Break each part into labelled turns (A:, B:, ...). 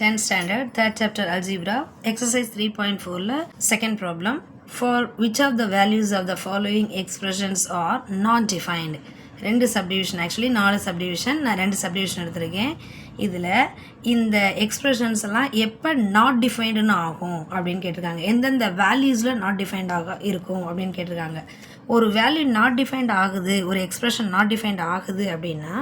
A: 10th standard, 3rd chapter algebra, exercise 3.4 second problem. For which of the values of the following expressions are not defined? ரெண்டு subdivision, actually 4 subdivision, நான் 2 subdivision எடுத்திருக்கேன். இதில் இந்த expressions எல்லாம் எப்போ not டிஃபைண்டுன்னு ஆகும் அப்படின்னு கேட்டிருக்காங்க. எந்தெந்த வேல்யூஸில் நாட் டிஃபைண்ட் இருக்கும் அப்படின்னு கேட்டிருக்காங்க. ஒரு வேல்யூ நாட் டிஃபைண்ட் ஆகுது, ஒரு எக்ஸ்பிரஷன் நாட் டிஃபைண்ட் ஆகுது அப்படின்னா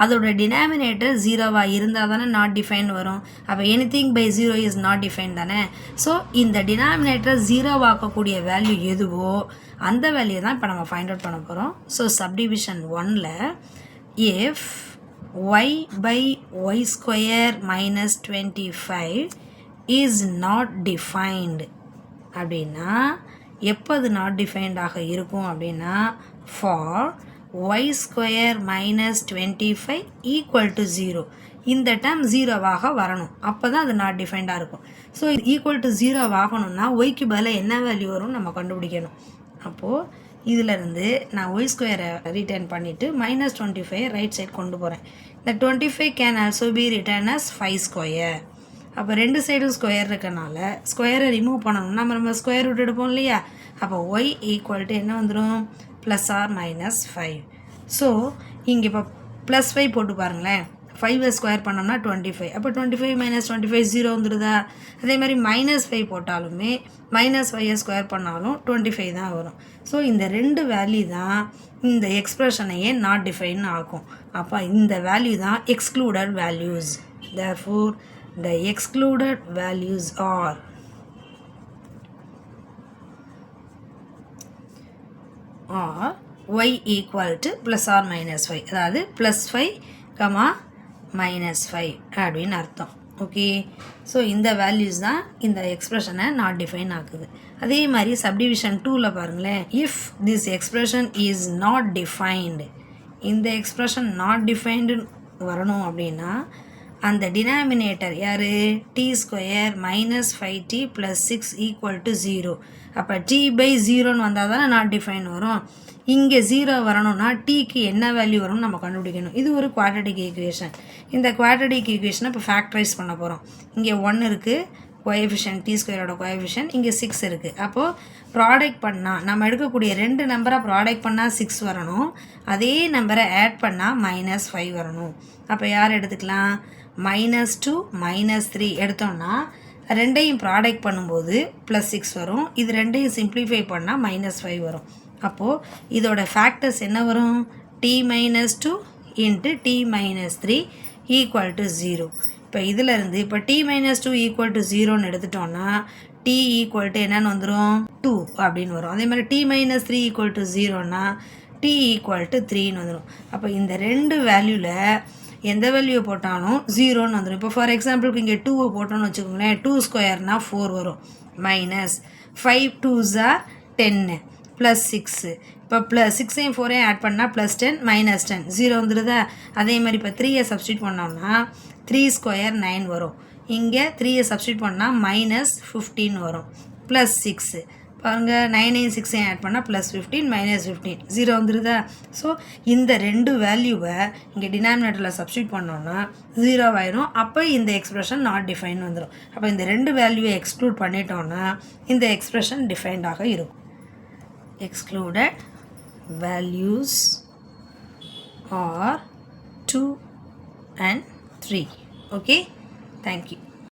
A: அதோட டினாமினேட்டர் ஜீரோவாக இருந்தால் தானே நாட் டிஃபைன் வரும். அப்போ anything by zero is not define தானே. ஸோ இந்த டினாமினேட்டர் ஜீரோவாக்கக்கூடிய வேல்யூ எதுவோ அந்த வேல்யூ தான் இப்போ நம்ம ஃபைண்ட் அவுட் பண்ண போகிறோம். ஸோ சப்டிவிஷன் 1ல் if y by y square minus 25 is not defined அப்படின்னா எப்போ அது நாட் டிஃபைன்டாக இருக்கும் அப்படின்னா for y square minus 25 equal to 0 இந்த டேர்ம் ஜீரோவாக வரணும், அப்போ தான் அது நாட் டிஃபைண்டாக இருக்கும். ஸோ இது ஈக்குவல் டு 0 ஆகணும்னா ஒய்க்கு பதிலாக என்ன வேல்யூ வரும்னு நம்ம கண்டுபிடிக்கணும். அப்போது இதிலேருந்து நான் ஒய் ஸ்கொயரை ரிட்டர்ன் பண்ணிவிட்டு மைனஸ் 25 ரைட் சைட் கொண்டு போகிறேன். இந்த 25 can also be return as 5 square. அப்போ ரெண்டு சைடும் ஸ்கொயர் இருக்கனால ஸ்கொயரை ரிமூவ் பண்ணணும், நம்ம ஸ்கொயர் ரூட் எடுப்போம் இல்லையா. அப்போ ஒய் ஈக்குவல் டு என்ன வந்துடும், ப்ளஸ் ஆர் மைனஸ் 5. ஸோ இங்கே இப்போ ப்ளஸ் 5 போட்டு பாருங்களேன், 5 ஸ்கொயர் பண்ணோம்னா 25. அப்போ 25 மைனஸ் 25 0 வந்துடுதா. அதே மாதிரி மைனஸ் 5 போட்டாலுமே மைனஸ் 5 ஸ்கொயர் பண்ணாலும் 25 தான் வரும். ஸோ இந்த ரெண்டு வேல்யூ தான் இந்த எக்ஸ்ப்ரெஷனையே நாட் டிஃபைன் ஆகும். அப்போ இந்த வேல்யூ தான் excluded values. therefore the excluded values are y equal to plus or minus 5, அதாவது plus 5, minus 5 அப்படின்னு அர்த்தம். ஓகே, ஸோ இந்த வேல்யூஸ் தான் இந்த எக்ஸ்ப்ரெஷனை நாட் டிஃபைன் ஆகுது. அதே மாதிரி சப்டிவிஷன் 2ல் பாருங்களேன், if this expression is not defined, இந்த எக்ஸ்ப்ரெஷன் நாட் டிஃபைன்டு வரணும் அப்படின்னா அந்த டினாமினேட்டர் யார், t square minus 5t plus 6 equal to 0. அப்போ டி பை 0ன்னு வந்தால் தானே நாட் டிஃபைன் வரும். இங்கே 0 வரணும்னா டீக்கு என்ன வேல்யூ வரும்னு நம்ம கண்டுபிடிக்கணும். இது ஒரு குவாட்ரட்டிக் ஈக்குவேஷன். இந்த குவாட்ரட்டிக் ஈக்குவேஷனை இப்போ ஃபேக்டரைஸ் பண்ண போகிறோம். இங்கே 1 இருக்குது கோஎஃபிஷியன்ட், டி ஸ்கொயரோட கோஎஃபிஷியன்ட், இங்கே 6 இருக்குது. அப்போது ப்ராடக்ட் பண்ணால் நம்ம எடுக்கக்கூடிய ரெண்டு நம்பரை ப்ராடக்ட் பண்ணால் 6 வரணும், அதே நம்பரை ஆட் பண்ணால் மைனஸ் 5 வரணும். அப்போ யார் எடுத்துக்கலாம், -2 -3 எடுத்தோம்னா ரெண்டையும் ப்ராடக்ட் பண்ணும்போது ப்ளஸ் 6 வரும், இது ரெண்டையும் சிம்ப்ளிஃபை பண்ணால் -5 வரும். அப்போது இதோட ஃபேக்டர்ஸ் என்ன வரும், t-2 into t-3 equal to 0. இப்போ இதிலேருந்து இப்போ t-2 ஈக்குவல் டு 0ன்னு எடுத்துட்டோன்னா t ஈக்குவல் டு என்னன்னு வந்துடும், 2 அப்படின்னு வரும். அதே மாதிரி t-3 ஈக்குவல் டு 0னா t ஈக்குவல் டு 3ன்னு வந்துடும். அப்போ இந்த ரெண்டு வேல்யூவில் எந்த வேல்யூ போட்டாலும் 0ன்னு வந்துடும். இப்போ ஃபார் எக்ஸாம்பிளுக்கு இங்கே 2 போட்டோன்னு வச்சுக்கோங்களேன், 2 ஸ்கொயர்னா 4 வரும், மைனஸ் 5 2s are 10 ப்ளஸ் 6. இப்போ ப்ளஸ் 6ஐயும் 4ஐயும் ஆட் பண்ணால் ப்ளஸ் 10 மைனஸ் 10 0 வந்துடுதா. அதே மாதிரி இப்போ 3ஐ சப்ஸ்டியூட் பண்ணோம்னா 3 ஸ்கொயர் 9 வரும், இங்கே 3ஐ சப்ஸ்டியூட் பண்ணால் மைனஸ் 15 வரும், ப்ளஸ் 6 பாருங்கள், 9ஐயும் 6ஐயும் ஆட் பண்ணால் ப்ளஸ் 15 மைனஸ் 15 0 வந்துடுதா. ஸோ இந்த ரெண்டு வேல்யூவை இங்கே டினாமினேட்டரில் சப்ஸ்டியூட் பண்ணோன்னா 0 ஆயிரும். அப்போ இந்த எக்ஸ்ப்ரெஷன் நாட் டிஃபைன் வந்துடும். அப்போ இந்த ரெண்டு வேல்யூவை எக்ஸ்க்ளூட் பண்ணிட்டோன்னா இந்த எக்ஸ்ப்ரெஷன் டிஃபைன்டாக இருக்கும். Excluded values are 2 and 3. Okay, thank you.